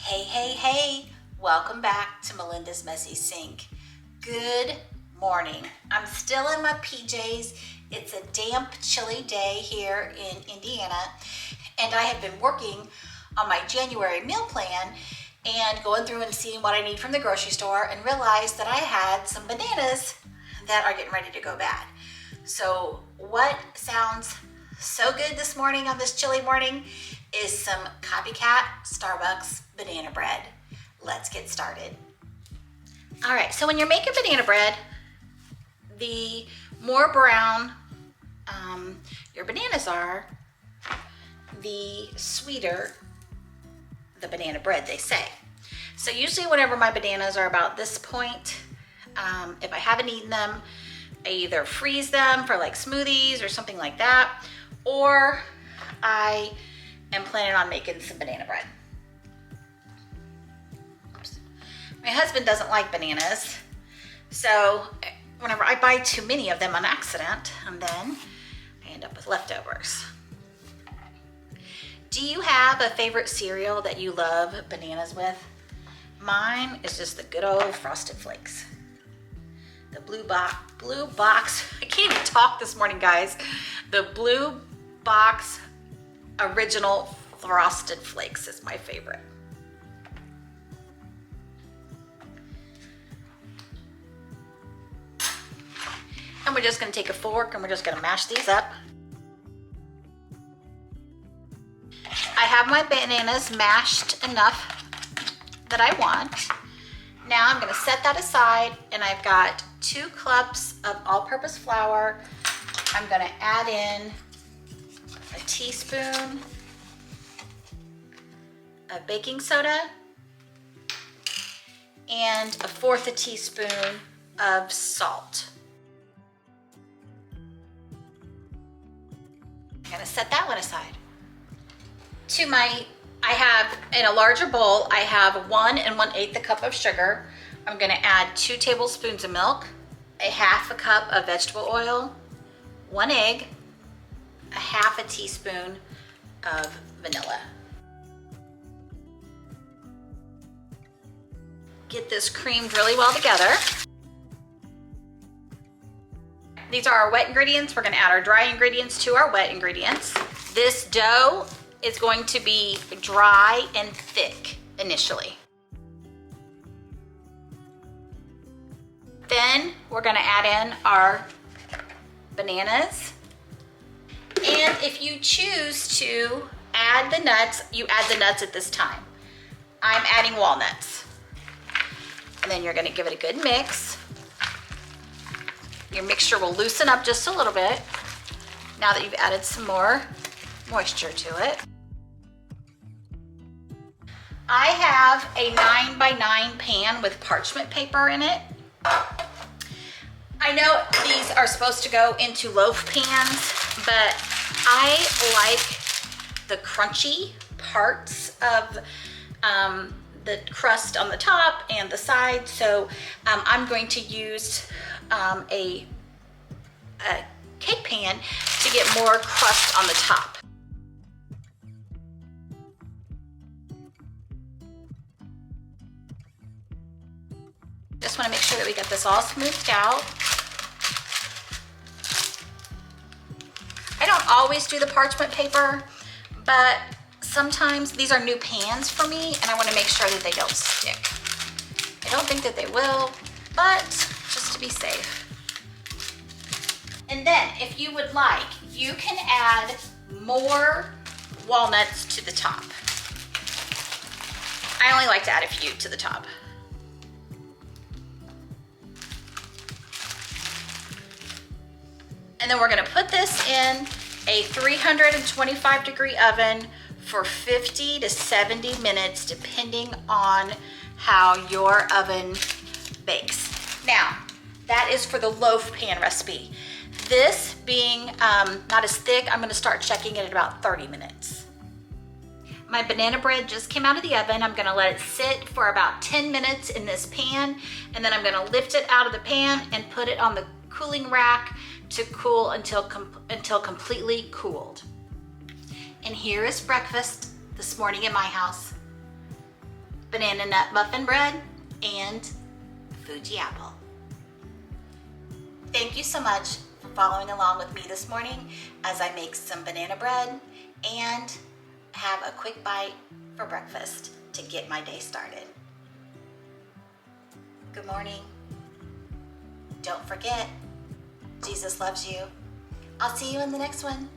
Hey, hey, hey, welcome back to Melinda's Messy Sink. Good morning. I'm still in my PJs. It's a damp, chilly day here in Indiana, and I have been working on my January meal plan and going through and seeing what I need from the grocery store and realized that I had some bananas that are getting ready to go bad. So what sounds so good this morning on this chilly morning is some Copycat Starbucks banana bread. Let's get started. All right, so when you're making banana bread, the more brown your bananas are, the sweeter the banana bread, they say. So usually whenever my bananas are about this point, if I haven't eaten them, I either freeze them for like smoothies or something like that, or I am planning on making some banana bread. Oops. My husband doesn't like bananas, so whenever I buy too many of them on accident, and then I end up with leftovers. Do you have a favorite cereal that you love bananas with? Mine is just the good old Frosted Flakes. The blue box, I can't even talk this morning, guys. The blue box original Frosted Flakes is my favorite. And we're just gonna take a fork and we're just gonna mash these up. I have my bananas mashed enough that I want. Now I'm gonna set that aside, and I've got 2 cups of all-purpose flour. I'm gonna add in a teaspoon of baking soda and 1/4 a teaspoon of salt. I'm gonna set that one aside. I have in a larger bowl, I have 1 1/8 a cup of sugar. I'm gonna add 2 tablespoons of milk, a 1/2 cup of vegetable oil, 1 egg, a 1/2 teaspoon of vanilla. Get this creamed really well together. These are our wet ingredients. We're gonna add our dry ingredients to our wet ingredients. This dough is going to be dry and thick initially. Then we're gonna add in our bananas. And if you choose to add the nuts, you add the nuts at this time. I'm adding walnuts. And then you're gonna give it a good mix. Your mixture will loosen up just a little bit now that you've added some more moisture to it. I have a 9x9 pan with parchment paper in it. I know these are supposed to go into loaf pans, but I like the crunchy parts of the crust on the top and the side, so I'm going to use a cake pan to get more crust on the top. Just want to make sure that we get this all smoothed out. I don't always do the parchment paper, but sometimes these are new pans for me and I want to make sure that they don't stick. I don't think that they will, but just to be safe. And then if you would like, you can add more walnuts to the top. I only like to add a few to the top. And then we're gonna put this in a 325-degree oven for 50 to 70 minutes, depending on how your oven bakes. Now, that is for the loaf pan recipe. This being not as thick, I'm gonna start checking it at about 30 minutes. My banana bread just came out of the oven. I'm gonna let it sit for about 10 minutes in this pan, and then I'm gonna lift it out of the pan and put it on the cooling rack to cool until completely cooled. And here is breakfast this morning in my house. banana nut muffin bread, and Fuji apple. Thank you so much for following along with me this morning as I make some banana bread and have a quick bite for breakfast to get my day started. Good morning. Don't forget, Jesus loves you. I'll see you in the next one.